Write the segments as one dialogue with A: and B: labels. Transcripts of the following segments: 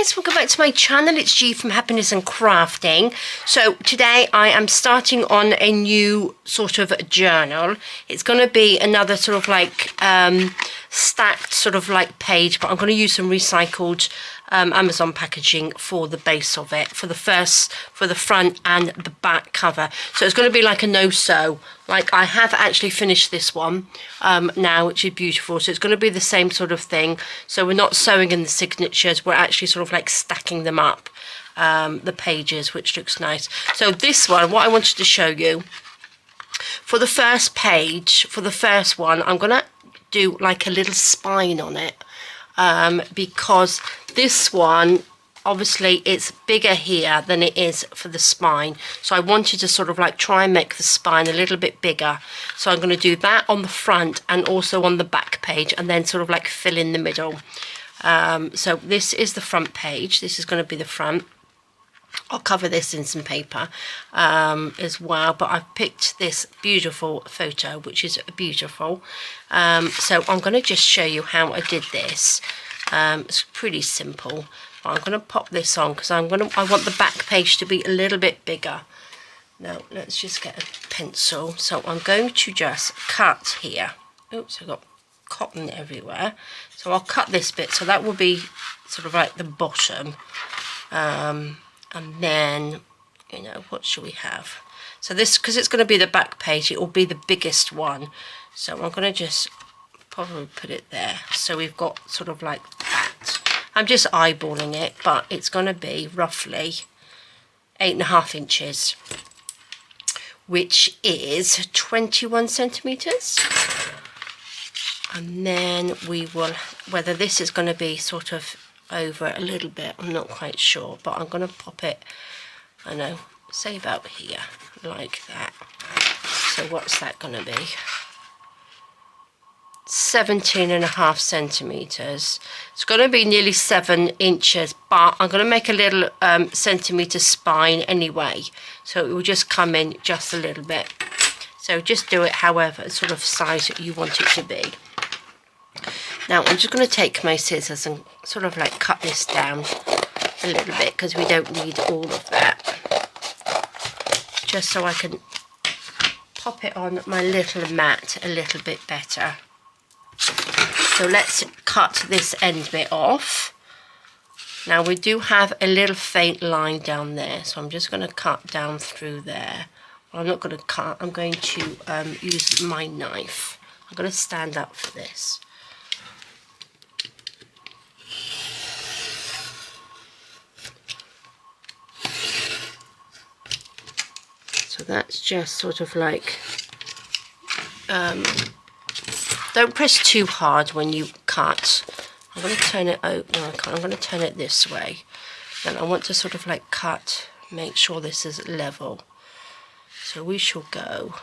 A: guys, welcome back to my channel. It's G from Happiness and Crafting. So today I am starting on a new sort of journal. It's going to be another sort of like stacked sort of like page, but I'm going to use some recycled Amazon packaging for the base of it, for the front and the back cover. So it's going to be like a no-sew. Like I have actually finished this one now, which is beautiful. So it's going to be the same sort of thing. So we're not sewing in the signatures, we're actually sort of like stacking them up, the pages, which looks nice. So this one, what I wanted to show you, for the first page, for the first one, I'm going to do like a little spine on it, because this one, obviously it's bigger here than it is for the spine, so I wanted to sort of like try and make the spine a little bit bigger. So I'm going to do that on the front and also on the back page, and then sort of like fill in the middle. So this is the front page. This is going to be the front. I'll cover this in some paper as well, but I've picked this beautiful photo, which is beautiful. So I'm going to just show you how I did this. It's pretty simple. I'm going to pop this on because I want the back page to be a little bit bigger. Now let's just get a pencil. So I'm going to just cut here. Oops, I've got cotton everywhere. So I'll cut this bit, so that will be sort of like the bottom. And then, you know, what should we have? So this, because it's going to be the back page, it will be the biggest one. So I'm going to just probably put it there. So we've got sort of like that. I'm just eyeballing it, but it's going to be roughly 8.5 inches, which is 21 centimeters. And then we will, whether this is going to be sort of over a little bit, I'm not quite sure, but I'm going to pop it, I know, say about here, like that. So what's that going to be? 17.5 centimeters. It's going to be nearly 7 inches, but I'm going to make a little centimeter spine anyway, so it will just come in just a little bit. So just do it however sort of size you want it to be. Now I'm just going to take my scissors and sort of like cut this down a little bit, because we don't need all of that, just so I can pop it on my little mat a little bit better. So let's cut this end bit off. Now we do have a little faint line down there, so I'm just going to cut down through there. Well, I'm not going to cut, I'm going to use my knife. I'm going to stand up for this. So that's just sort of like, don't press too hard when you cut. I'm going to turn it out, no I can't, I'm going to turn it this way. Then I want to sort of like cut, make sure this is level. So we shall go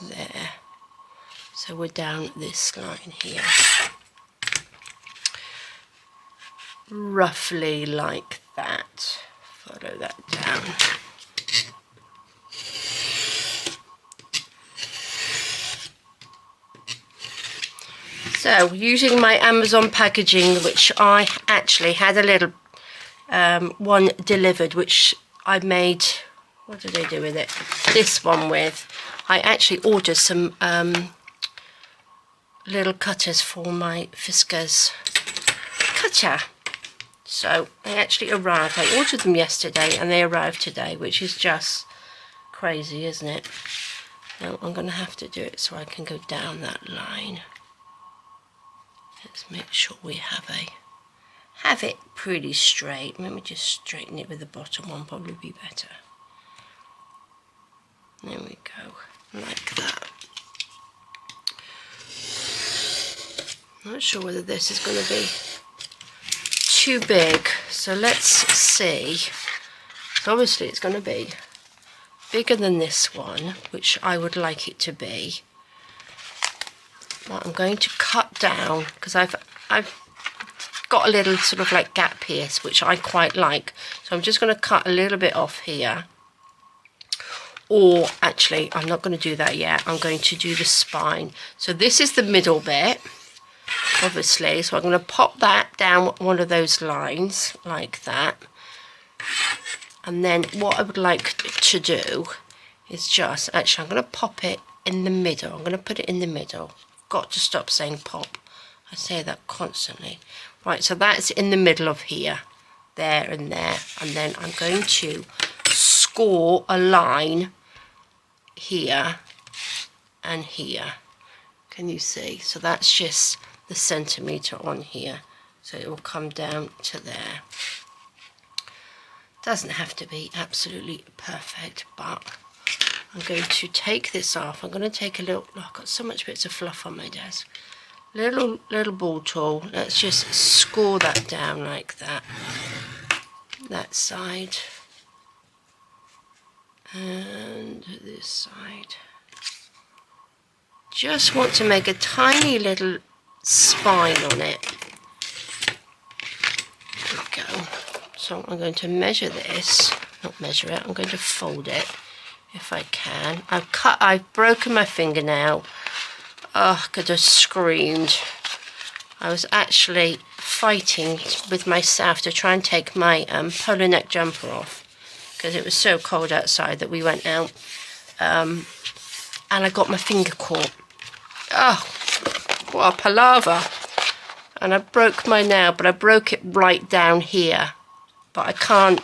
A: there. So we're down this line here. Roughly like that. Follow that down. So using my Amazon packaging, which I actually had a little one delivered, which I made, what did I do with it? This one with. I actually ordered some little cutters for my Fiskars cutter. So they actually arrived. I ordered them yesterday and they arrived today, which is just crazy, isn't it? Now I'm going to have to do it so I can go down that line. Let's make sure we have it pretty straight. Let me just straighten it with the bottom one, probably be better. There we go, like that. Not sure whether this is going to be too big, so let's see. So obviously it's going to be bigger than this one, which I would like it to be. Well, I'm going to cut down because I've got a little sort of like gap here, which I quite like. So I'm just going to cut a little bit off here. Or actually, I'm not going to do that yet. I'm going to do the spine. So this is the middle bit. obviously. So I'm going to pop that down one of those lines like that. And then what I would like to do is just, actually I'm going to pop it in the middle. I'm going to put it in the middle. Got to stop saying pop. I say that constantly. Right, so that's in the middle of here, there and there. And then I'm going to score a line here and here. Can you see? So that's just the centimetre on here. So it will come down to there. Doesn't have to be absolutely perfect, but I'm going to take this off. I'm going to take a little, oh, I've got so much bits of fluff on my desk. Little ball tool. Let's just score that down like that. That side. And this side. Just want to make a tiny little spine on it. There we go. So I'm going to measure this, not measure it, I'm going to fold it if I can. I've broken my fingernail. Oh, I could have screamed. I was actually fighting with myself to try and take my polo neck jumper off because it was so cold outside that we went out. And I got my finger caught. Oh, what a palaver. And I broke my nail, but I broke it right down here. But I can't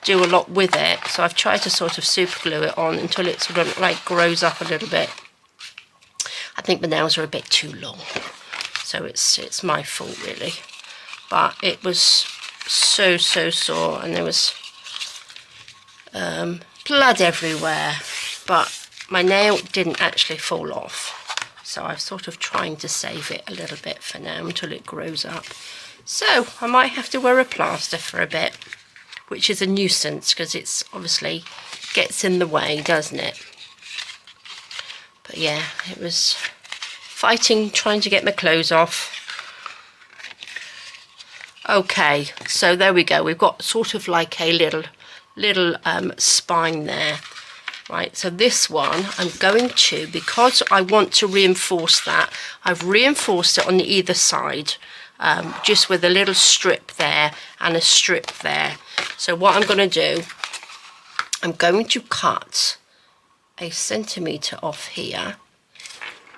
A: do a lot with it, so I've tried to sort of super glue it on until it sort of like grows up a little bit. I think the nails are a bit too long, so it's my fault really. But it was so sore, and there was blood everywhere, but my nail didn't actually fall off, so I'm sort of trying to save it a little bit for now until it grows up. So I might have to wear a plaster for a bit, which is a nuisance because it's obviously gets in the way, doesn't it? But yeah, it was fighting, trying to get my clothes off. Okay, so there we go. We've got sort of like a little spine there. Right, so this one I'm going to, because I want to reinforce that, I've reinforced it on either side. Just with a little strip there and a strip there. So what I'm going to do, I'm going to cut a centimetre off here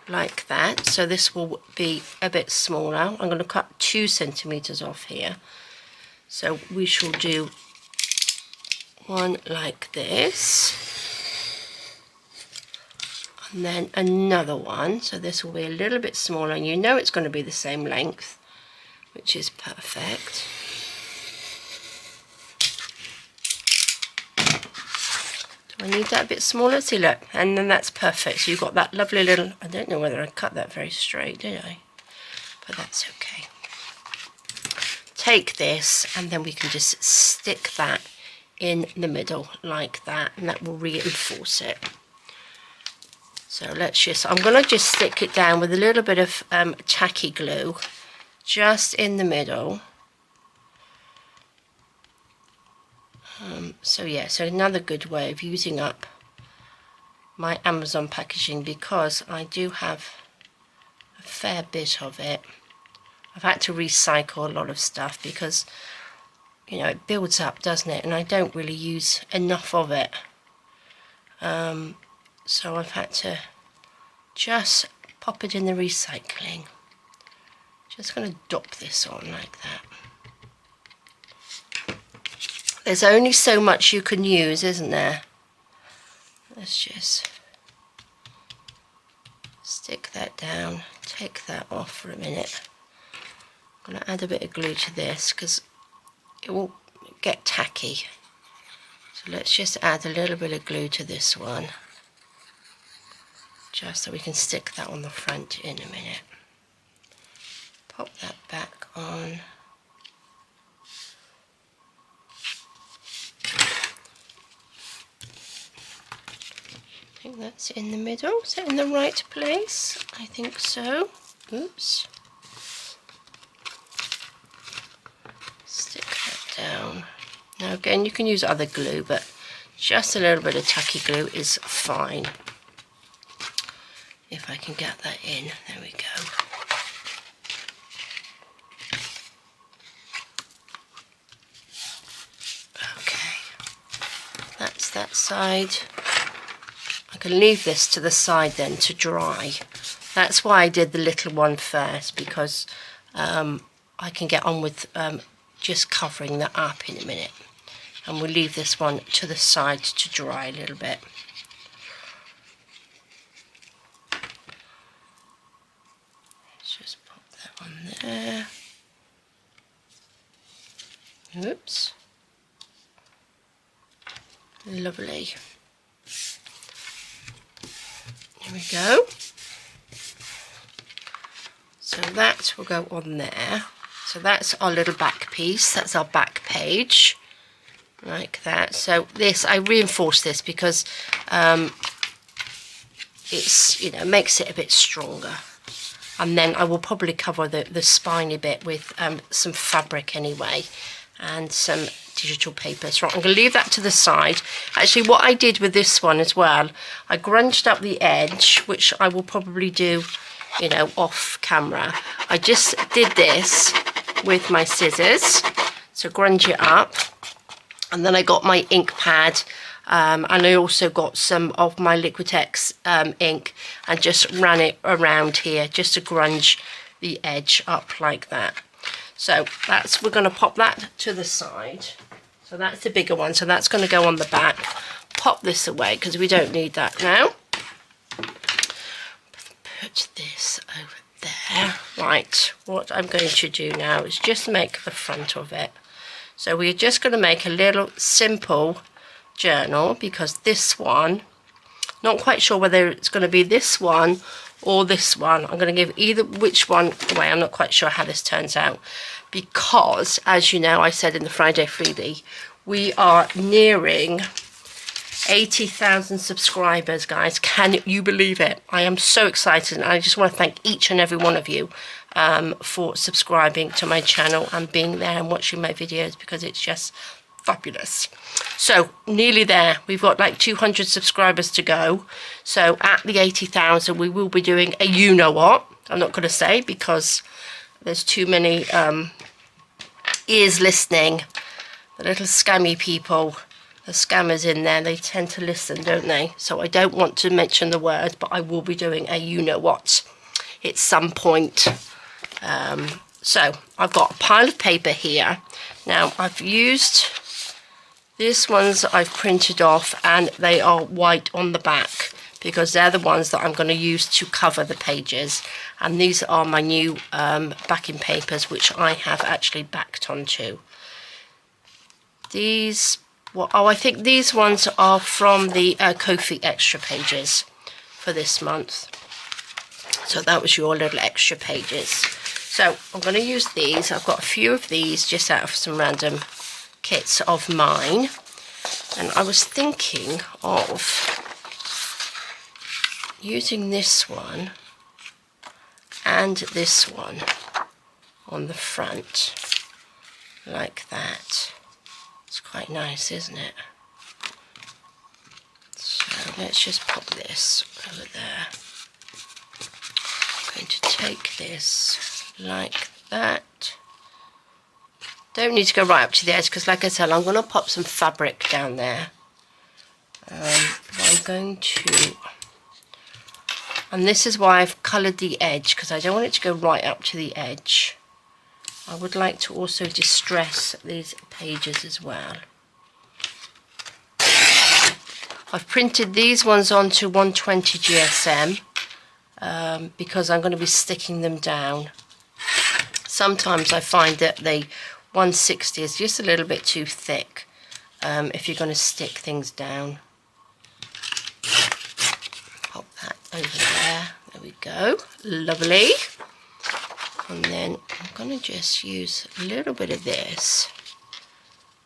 A: like that. So this will be a bit smaller. I'm going to cut 2 centimetres off here. So we shall do one like this. And then another one. So this will be a little bit smaller, and you know it's going to be the same length, which is perfect. Do I need that a bit smaller? See, look, and then that's perfect. So you've got that lovely little, I don't know whether I cut that very straight, did I? But that's okay. Take this, and then we can just stick that in the middle like that, and that will reinforce it. So let's just, I'm going to just stick it down with a little bit of tacky glue, just in the middle. So yeah, so another good way of using up my Amazon packaging, because I do have a fair bit of it. I've had to recycle a lot of stuff because, you know, it builds up, doesn't it? And I don't really use enough of it. So I've had to just pop it in the recycling. Just going to dop this on like that. There's only so much you can use, isn't there? Let's just stick that down, take that off for a minute. I'm going to add a bit of glue to this because it will get tacky. So let's just add a little bit of glue to this one, just so we can stick that on the front in a minute. Pop that back on. I think that's in the middle. Is it in the right place? I think so. Oops. Stick that down. Now again, you can use other glue, but just a little bit of tacky glue is fine. If I can get that in, there we go. that side. I can leave this to the side then to dry. That's why I did the little one first, because I can get on with just covering that up in a minute. And we'll leave this one to the side to dry a little bit. Let's just pop that on there. Oops. Lovely. There we go. So that will go on there. So that's our little back piece. That's our back page. Like that. So this, I reinforce this because it's, you know, makes it a bit stronger. And then I will probably cover the spiny bit with some fabric anyway, and some digital paper. So I'm going to leave that to the side. Actually, what I did with this one as well, I grunged up the edge, which I will probably do, you know, off camera. I just did this with my scissors, so grunge it up. And then I got my ink pad, and I also got some of my Liquitex ink, and just ran it around here just to grunge the edge up like that. So that's, we're going to pop that to the side. So that's the bigger one, so that's going to go on the back. Pop this away because we don't need that now. Put this over there. Right, what I'm going to do now is just make the front of it. So we're just going to make a little simple journal, because this one, not quite sure whether it's going to be this one or this one. I'm going to give either which one away. I'm not quite sure how this turns out, because as you know, I said in the Friday freebie, we are nearing 80,000 subscribers, guys. Can you believe it? I am so excited, and I just want to thank each and every one of you for subscribing to my channel and being there and watching my videos, because it's just fabulous. So nearly there. We've got like 200 subscribers to go. So at the 80,000 we will be doing a you know what. I'm not going to say because there's too many ears listening. The little scammy people, the scammers in there, they tend to listen, don't they? So I don't want to mention the word, but I will be doing a you know what at some point. So I've got a pile of paper here. Now I've used these ones, I've printed off, and they are white on the back because they're the ones that I'm going to use to cover the pages. And these are my new backing papers, which I have actually backed onto. These, well, oh, I think these ones are from the Ko-fi extra pages for this month. So that was your little extra pages. So I'm going to use these. I've got a few of these just out of some random kits of mine. And I was thinking of using this one and this one on the front, like that. It's quite nice, isn't it? So let's just pop this over there. I'm going to take this like that. Don't need to go right up to the edge because, like I said, I'm going to pop some fabric down there. I'm going to, and this is why I've coloured the edge, because I don't want it to go right up to the edge. I would like to also distress these pages as well. I've printed these ones onto 120 GSM because I'm going to be sticking them down. Sometimes I find that the 160 is just a little bit too thick if you're going to stick things down. Pop that over there. There we go. Lovely. And then I'm going to just use a little bit of this.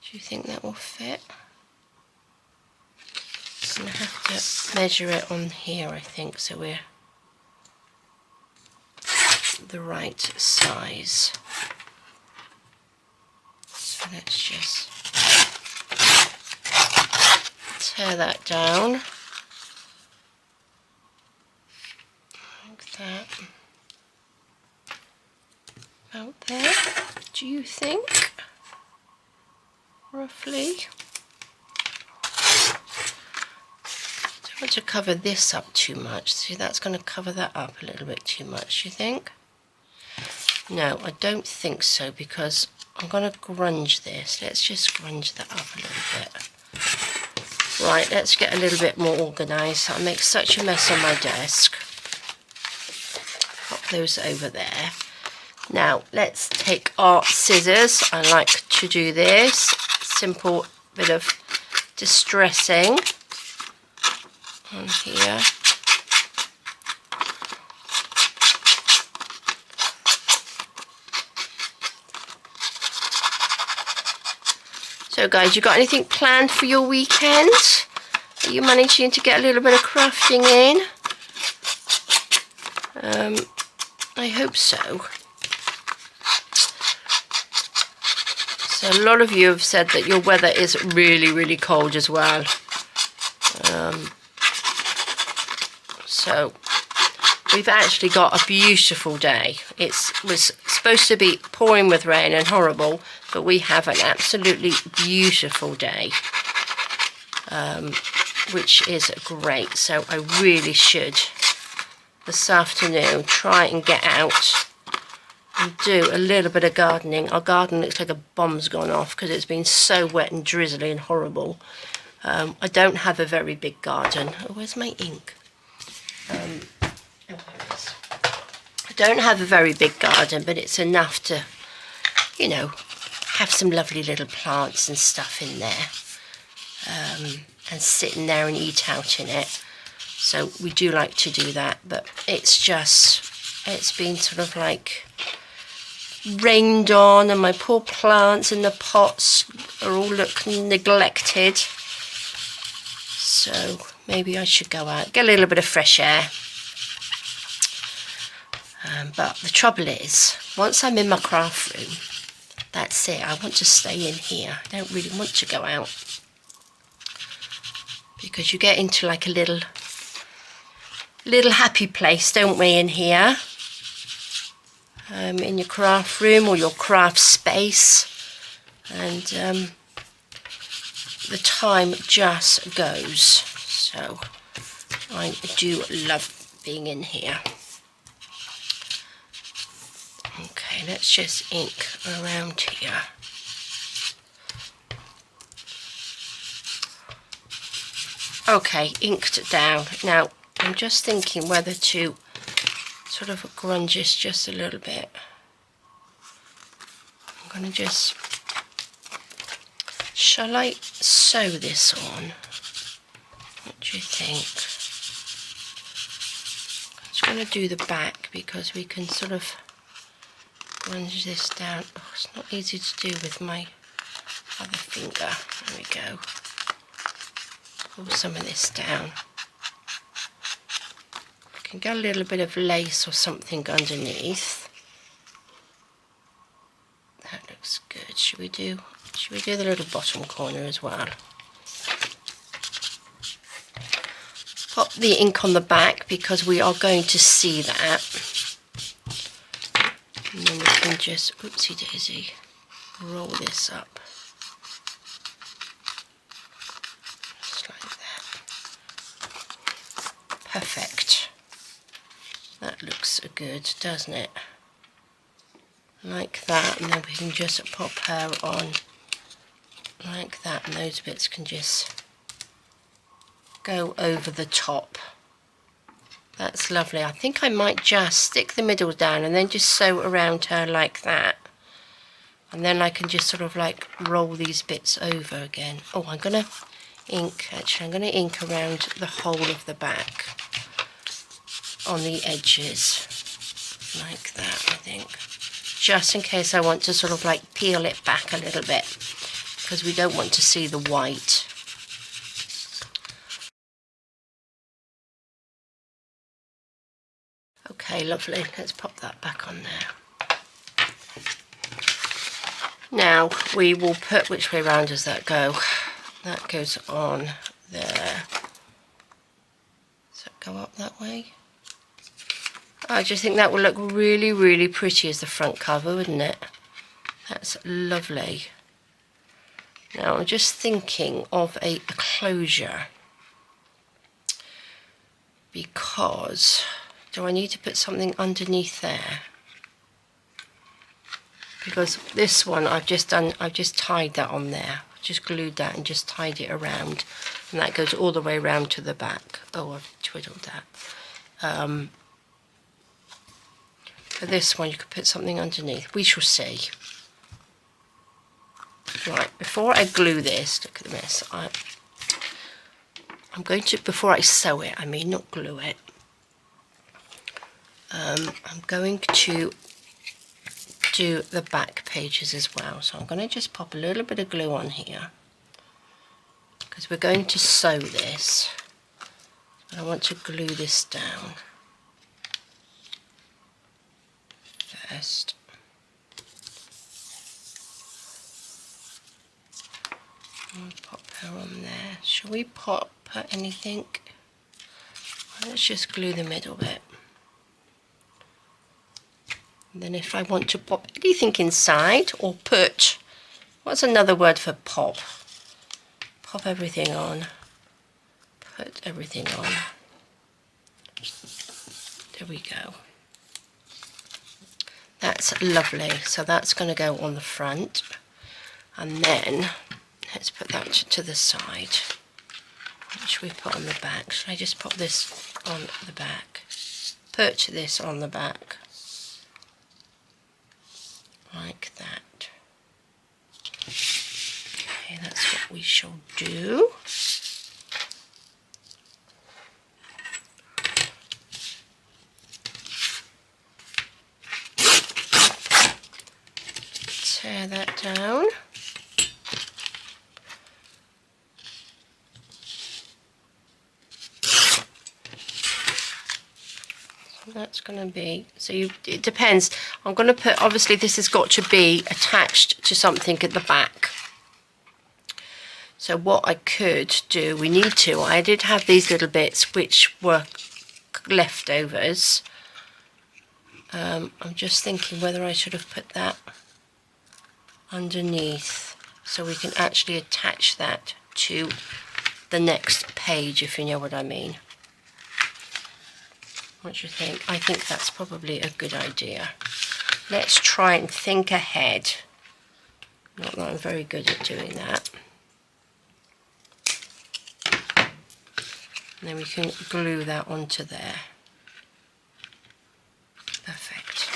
A: Do you think that will fit? I'm going to have to measure it on here, I think, so we're the right size. So let's just tear that down like that. About there, do you think? Roughly. want to cover this up too much. See, that's going to cover that up a little bit too much, you think? No, I don't think so, because I'm going to grunge this. Let's just grunge that up a little bit. Right, let's get a little bit more organised. I make such a mess on my desk. Pop those over there. Now, let's take our scissors. I like to do this. Simple bit of distressing on here. So guys, you got anything planned for your weekend? Are you managing to get a little bit of crafting in? I hope so. So a lot of you have said that your weather is really, really cold as well. So we've actually got a beautiful day. It was supposed to be pouring with rain and horrible, but we have an absolutely beautiful day, which is great. So I really should this afternoon try and get out and do a little bit of gardening. Our garden looks like a bomb's gone off because it's been so wet and drizzly and horrible. I don't have a very big garden. Oh, where's my ink? I don't have a very big garden, but it's enough to, you know, have some lovely little plants and stuff in there, and sit in there and eat out in it. So we do like to do that, but it's been sort of like rained on, and my poor plants in the pots are all look neglected. So maybe I should go out, get a little bit of fresh air. But the trouble is, once I'm in my craft room, that's it. I want to stay in here. I don't really want to go out, because you get into like a little happy place, don't we, in here, in your craft room or your craft space, and the time just goes. So I do love being in here. Okay, let's just ink around here. Okay, inked down. Now, I'm just thinking whether to sort of grunge this just a little bit. I'm going to just... Shall I sew this on? What do you think? I'm just going to do the back, because we can sort of grunge this down. Oh, it's not easy to do with my other finger. There we go. Pull some of this down. I can get a little bit of lace or something underneath. That looks good. Should we do the little bottom corner as well? Pop the ink on the back, because we are going to see that. And then we can just, oopsie daisy, roll this up. Just like that. Perfect. That looks good, doesn't it? Like that, and then we can just pop her on like that, and those bits can just go over the top. That's lovely. I think I might just stick the middle down and then just sew around her like that. And then I can just sort of like roll these bits over again. Oh, I'm going to ink, actually, I'm going to ink around the whole of the back on the edges. Like that, I think. Just in case I want to sort of like peel it back a little bit, because we don't want to see the white. Okay, lovely. Let's pop that back on there. Now we will put, which way round does that go? That goes on there. Does that go up that way? I just think that will look really, really pretty as the front cover, wouldn't it? That's lovely. Now I'm just thinking of a closure. because do I need to put something underneath there? Because this one I've just tied that on there, just glued that and just tied it around, and that goes all the way around to the back. Oh, I've twiddled that. For this one you could put something underneath, we shall see. Right, before I glue this, look at this, I'm going to, before I sew it, I mean not glue it, I'm going to do the back pages as well. So I'm going to just pop a little bit of glue on here because we're going to sew this. I want to glue this down first. I'll pop her on there. Shall we put anything? Let's just glue the middle bit. And then if I want to pop anything inside, or put, what's another word for pop? Pop everything on. Put everything on. There we go. That's lovely. So that's going to go on the front. And then let's put that to the side. What should we put on the back? Should I just pop this on the back? Put this on the back. Like that. Okay, that's what we shall do. Tear that down. That's going to be, so it depends. I'm going to put, obviously this has got to be attached to something at the back. So what I could do, I did have these little bits which were leftovers. I'm just thinking whether I should have put that underneath so we can actually attach that to the next page, if you know what I mean. What do you think? I think that's probably a good idea. Let's try and think ahead. Not that I'm very good at doing that. And then we can glue that onto there. Perfect.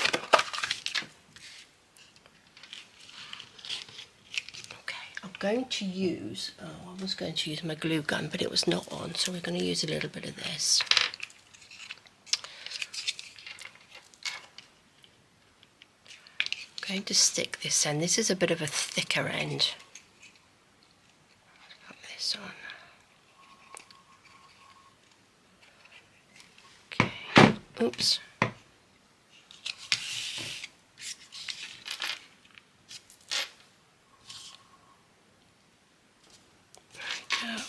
A: Okay, I'm going to use, I was going to use my glue gun, but it was not on, so we're going to use a little bit of this. I'm going to stick this in. This is a bit of a thicker end. Put this on. Okay. Oops. There we go.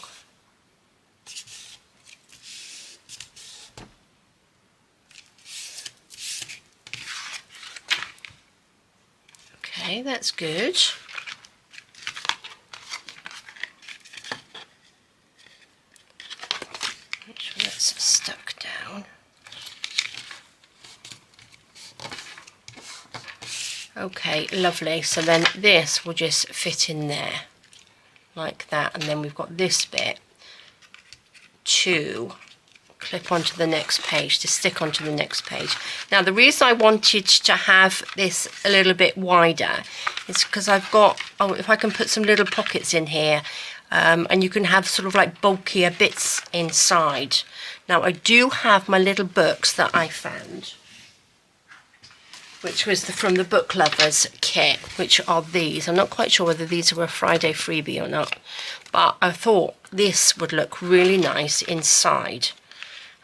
A: Okay, that's good. Make sure that's stuck down. Okay, lovely. So then this will just fit in there like that, and then we've got this bit to clip onto the next page, to stick onto the next page. Now the reason I wanted to have this a little bit wider is because I've got, oh, if I can put some little pockets in here, and you can have sort of like bulkier bits inside. Now I do have my little books that I found, which was from the Book Lovers kit, which are these. I'm not quite sure whether these were a Friday freebie or not, but I thought this would look really nice inside.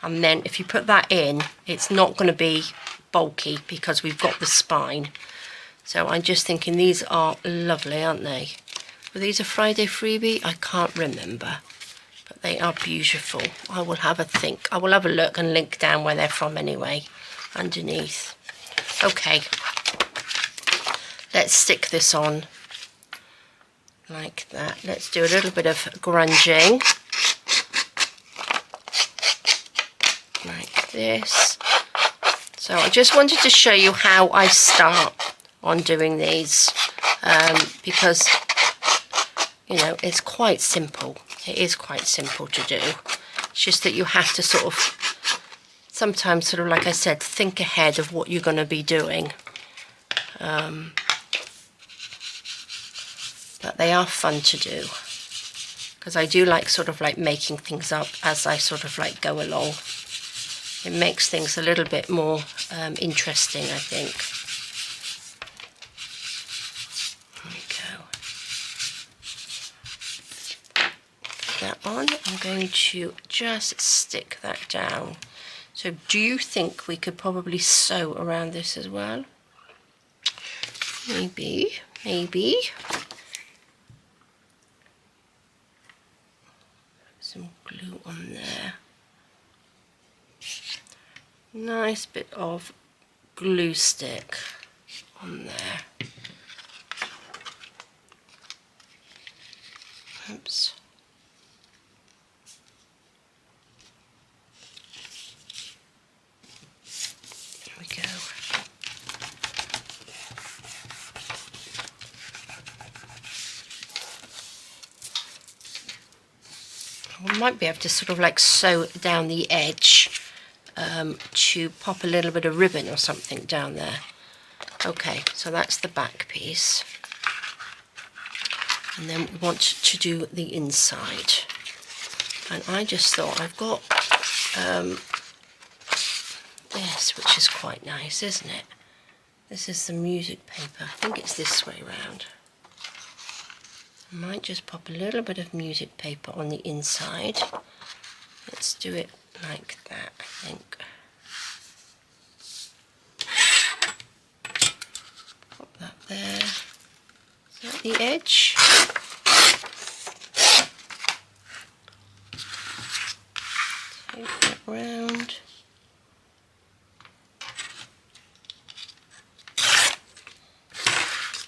A: And then if you put that in, it's not going to be bulky because we've got the spine. So I'm just thinking these are lovely, aren't they? Were these a Friday freebie? I can't remember, but they are beautiful. I will have a think. I will have a look and link down where they're from anyway, underneath. Okay, let's stick this on like that. Let's do a little bit of grunging. like this. So I just wanted to show you how I start on doing these, because, you know, it's quite simple. It is quite simple to do. It's just that you have to sort of, sometimes sort of, like I said, think ahead of what you're going to be doing. But they are fun to do, because I do like sort of like making things up as I sort of like go along. It makes things a little bit more interesting, I think. There we go. That on, I'm going to just stick that down. So do you think we could probably sew around this as well? Maybe, maybe. Some glue on there. Nice bit of glue stick on there. Oops. There we go. We might be able to sort of like sew down the edge to pop a little bit of ribbon or something down there. Okay, so that's the back piece. And then we want to do the inside. And I just thought I've got this, which is quite nice, isn't it? This is the music paper. I think it's this way round. I might just pop a little bit of music paper on the inside. Let's do it like that, I think. Pop that there. Is that the edge? Take that round.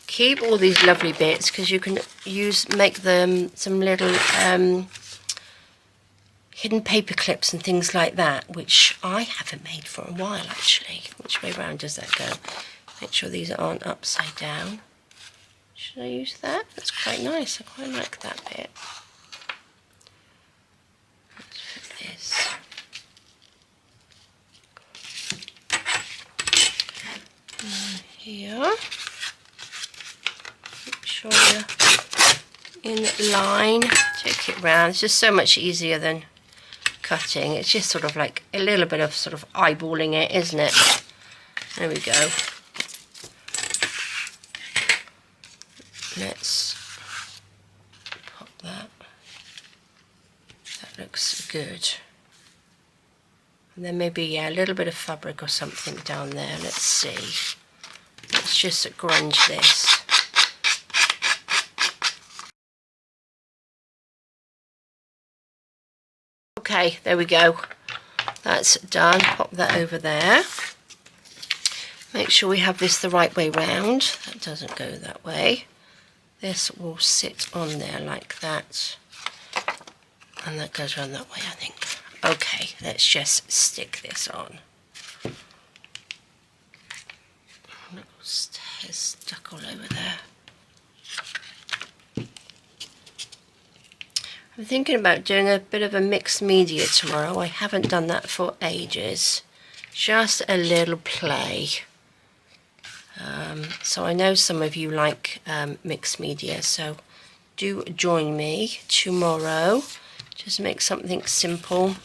A: Keep all these lovely bits, because you can make them some little hidden paper clips and things like that, which I haven't made for a while actually. Which way round does that go? Make sure these aren't upside down. Should I use that? That's quite nice. I quite like that bit. Let's put this. Here. Make sure you're in line. Take it round. It's just so much easier than cutting. It's just sort of like a little bit of sort of eyeballing it, isn't it? There we go. Let's pop that. That looks good. And then maybe, yeah, a little bit of fabric or something down there. Let's see. Let's just grunge this. Okay, there we go. That's done. Pop that over there. Make sure we have this the right way round. That doesn't go that way. This will sit on there like that. And that goes around that way, I think. Okay, let's just stick this on. It's stuck all over there. I'm thinking about doing a bit of a mixed media tomorrow. I haven't done that for ages. Just a little play. So I know some of you like mixed media, so do join me tomorrow. Just make something simple.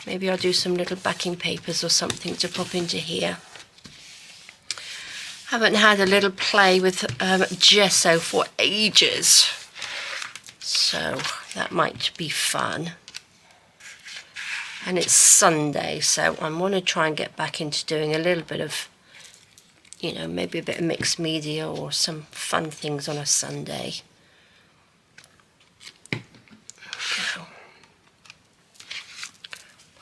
A: Maybe I'll do some little backing papers or something to pop into here. Haven't had a little play with gesso for ages, so that might be fun. And it's Sunday, so I want to try and get back into doing a little bit of, you know, maybe a bit of mixed media or some fun things on a Sunday.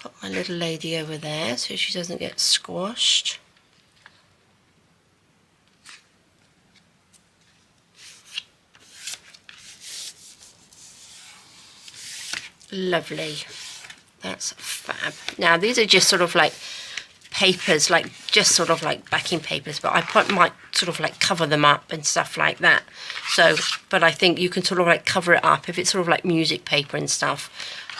A: Put my little lady over there so she doesn't get squashed. Lovely. That's fab. Now these are just sort of like papers, like just sort of like backing papers, but might sort of like cover them up and stuff like that. So, but I think you can sort of like cover it up if it's sort of like music paper and stuff.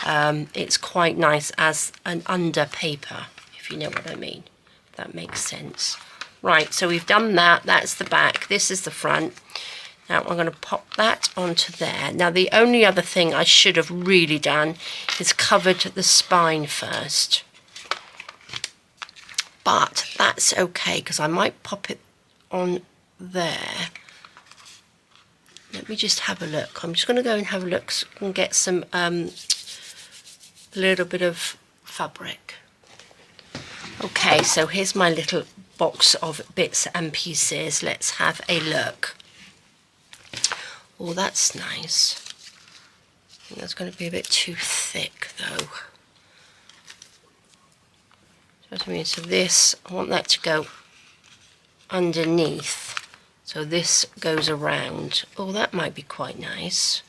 A: It's quite nice as an under paper, if you know what I mean. That makes sense. Right, so we've done that. That's the back. This is the front. Now I'm going to pop that onto there. Now the only other thing I should have really done is covered the spine first. But that's okay, because I might pop it on there. Let me just have a look. I'm just going to go and have a look and get some little bit of fabric. Okay, so here's my little box of bits and pieces. Let's have a look. Oh, that's nice. I think that's going to be a bit too thick though. What I mean, so this, I want that to go underneath, so this goes around. Oh, that might be quite nice.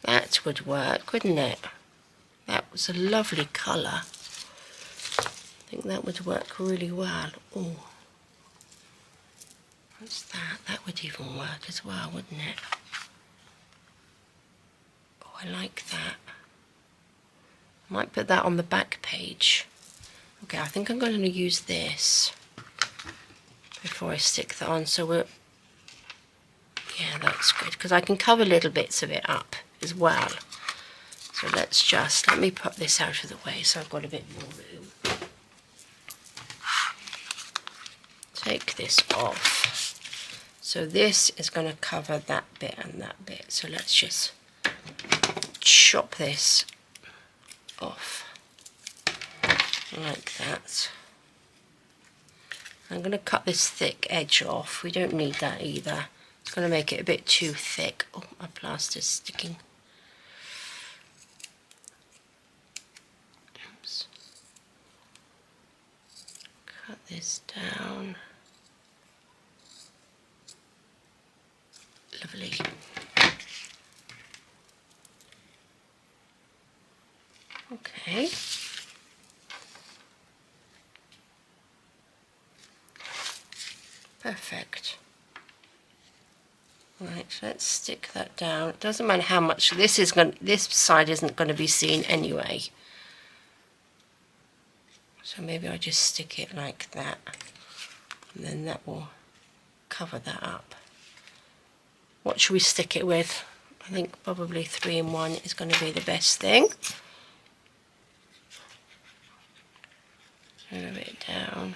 A: That would work, wouldn't it? That was a lovely colour. I think that would work really well. Oh, what's that? That would even work as well, wouldn't it? Oh, I like that. I might put that on the back page. Okay, I think I'm going to use this before I stick that on. So we're, yeah, that's good, because I can cover little bits of it up as well. So let me put this out of the way so I've got a bit more room. Take this off. So this is going to cover that bit and that bit. So let's just chop this off. Like that. I'm going to cut this thick edge off. We don't need that either. It's going to make it a bit too thick. Oh, my plaster's sticking. Oops. Cut this down. Lovely. Okay. Perfect. Right, so let's stick that down. It doesn't matter how much this side isn't going to be seen anyway. So maybe I'll just stick it like that, and then that will cover that up. What should we stick it with? I think probably 3-in-1 is going to be the best thing. A little bit down.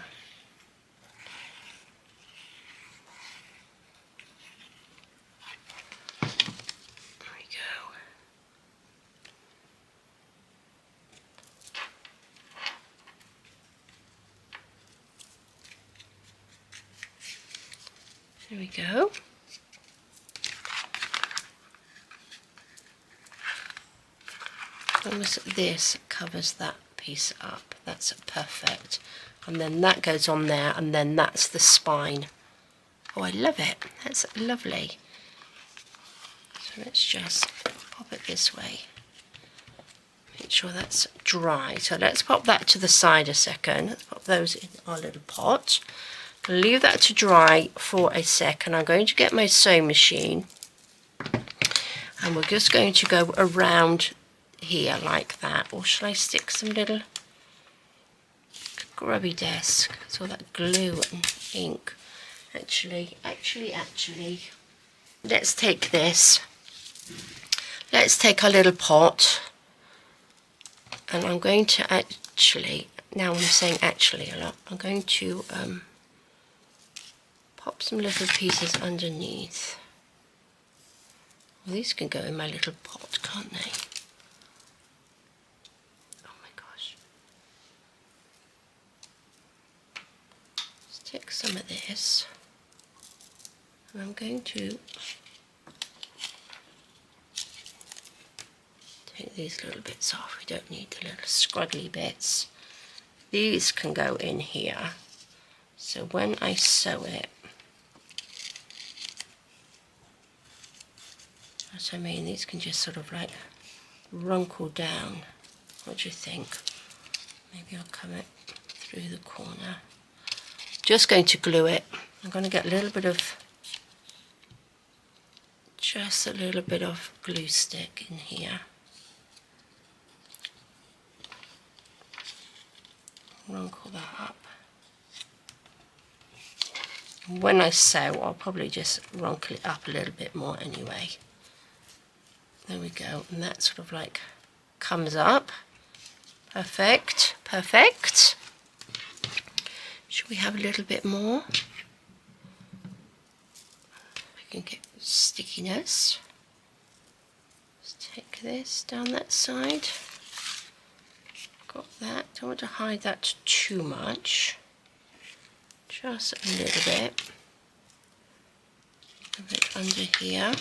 A: There we go. As long as this covers that piece up, that's perfect. And then that goes on there, and then that's the spine. Oh, I love it. That's lovely. So let's just pop it this way. Make sure that's dry. So let's pop that to the side a second. Let's pop those in our little pot. Leave that to dry for a second. I'm going to get my sewing machine, and we're just going to go around here like that. Or shall I stick some little grubby desk? It's all that glue and ink. Actually, let's take this. Let's take our little pot, and I'm going to actually, now I'm saying actually a lot, I'm going to pop some little pieces underneath. Well, these can go in my little pot, can't they? Oh my gosh. Let's take some of this, and I'm going to take these little bits off. We don't need the little scruggly bits. These can go in here. So when I sew it, that's what I mean, these can just sort of like wrinkle down What do you think? Maybe I'll come it through the corner. Just going to glue it. I'm going to get a little bit of, just a little bit of glue stick in here. Wrinkle that up. When I sew, I'll probably just wrinkle it up a little bit more anyway. There we go, and that sort of like comes up. Perfect, perfect. Should we have a little bit more? We can get stickiness. Let's take this down that side. Got that. Don't want to hide that too much. Just a little bit. A bit under here.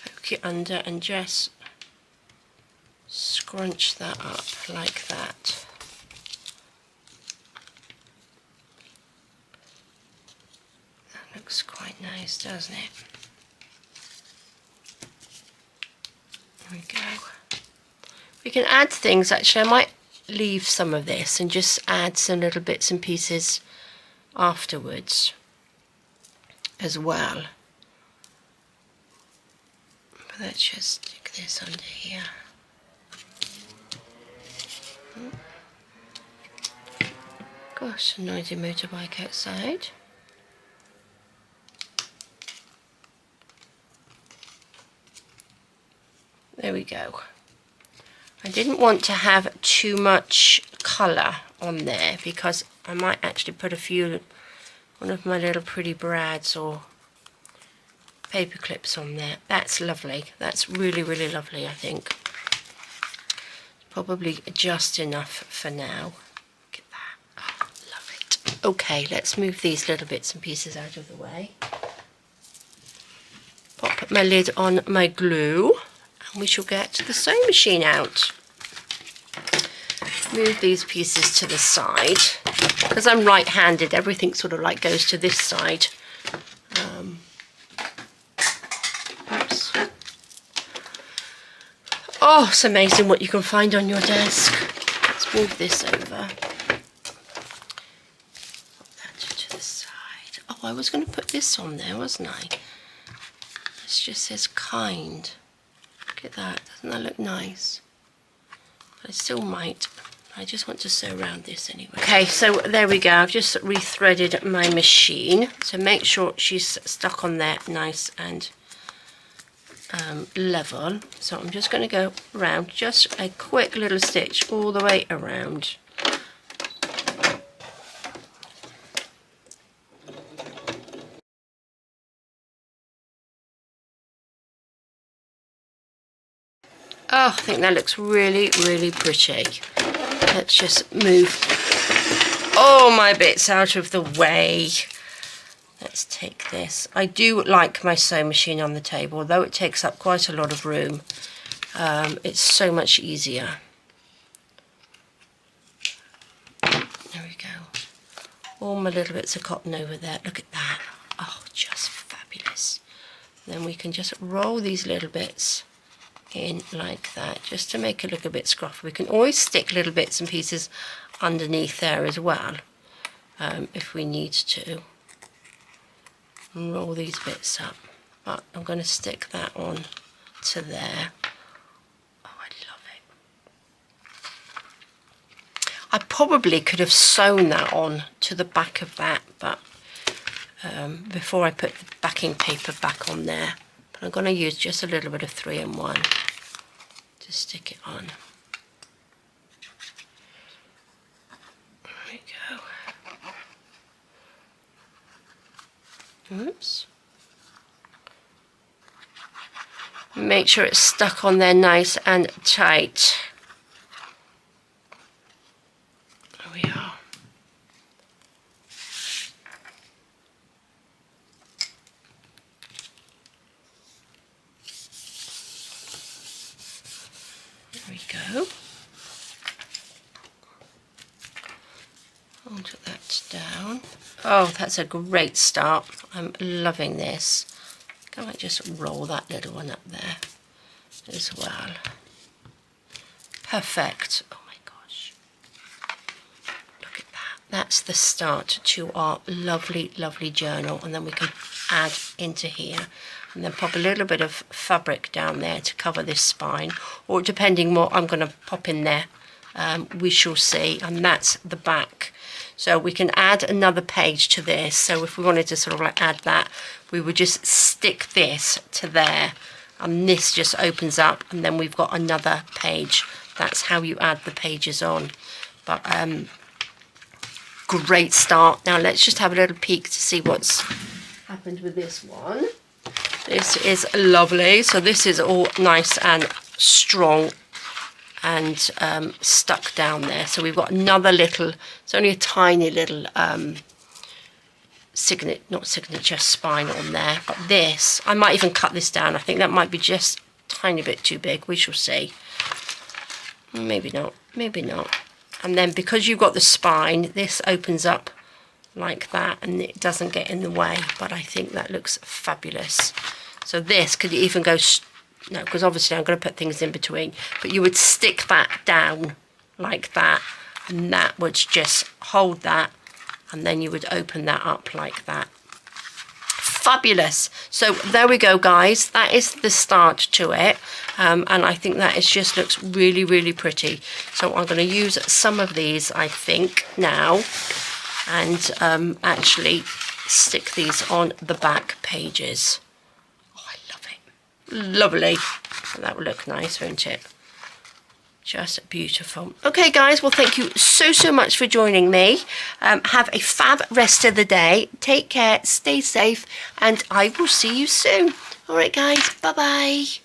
A: Poke it under and just scrunch that up like that. Looks quite nice, doesn't it? There we go. We can add things, actually. I might leave some of this and just add some little bits and pieces afterwards as well. But let's just stick this under here. Gosh, a noisy motorbike outside. There we go. I didn't want to have too much colour on there because I might actually put one of my little pretty brads or paper clips on there. That's lovely. That's really, really lovely, I think. Probably just enough for now. Look at that. Oh, love it. Okay, let's move these little bits and pieces out of the way. Pop my lid on my glue. We shall get the sewing machine out. Move these pieces to the side. Because I'm right-handed, everything sort of like goes to this side. Oops. Oh, it's amazing what you can find on your desk. Let's move this over. Put that to the side. Oh, I was going to put this on there, wasn't I? This just says kind. Look at that, doesn't that look nice? I still might. I just want to sew around this anyway. Okay, so there we go. I've just rethreaded my machine. So make sure she's stuck on there nice and level. So I'm just going to go around, just a quick little stitch all the way around. Oh, I think that looks really, really pretty. Let's just move all my bits out of the way. Let's take this. I do like my sewing machine on the table, although it takes up quite a lot of room. It's so much easier. There we go. All my little bits of cotton over there. Look at that. Oh, just fabulous. Then we can just roll these little bits in like that, just to make it look a bit scruffy. We can always stick little bits and pieces underneath there as well, if we need to. And roll these bits up. But I'm going to stick that on to there. Oh, I love it. I probably could have sewn that on to the back of that, but before I put the backing paper back on there. But I'm going to use just a little bit of 3-in-1 to stick it on. There we go. Oops. Make sure it's stuck on there nice and tight. There we are. There we go. Hold that down. Oh, that's a great start. I'm loving this. Can I just roll that little one up there as well? Perfect. Oh my gosh. Look at that. That's the start to our lovely, lovely journal. And then we can add into here. And then pop a little bit of fabric down there to cover this spine. Or depending what I'm going to pop in there, we shall see. And that's the back. So we can add another page to this. So if we wanted to sort of like add that, we would just stick this to there. And this just opens up, and then we've got another page. That's how you add the pages on. But great start. Now let's just have a little peek to see what's happened with this one. This is lovely. So this is all nice and strong and stuck down there. So we've got another little, it's only a tiny little not signature spine on there. But this, I might even cut this down. I think that might be just a tiny bit too big. We shall see. Maybe not, maybe not. And then because you've got the spine, this opens up like that and it doesn't get in the way. But I think that looks fabulous. So this could even go, no, because obviously I'm going to put things in between, but you would stick that down like that, and that would just hold that, and then you would open that up like that. Fabulous. So there we go, guys. That is the start to it, and I think that is just looks really, really pretty. So I'm going to use some of these, I think, now, and actually stick these on the back pages. Lovely. That will look nice, won't it? Just beautiful. Okay, guys. Well, thank you so much for joining me. Have a fab rest of the day. Take care. Stay safe. And I will see you soon. All right, guys. Bye-bye.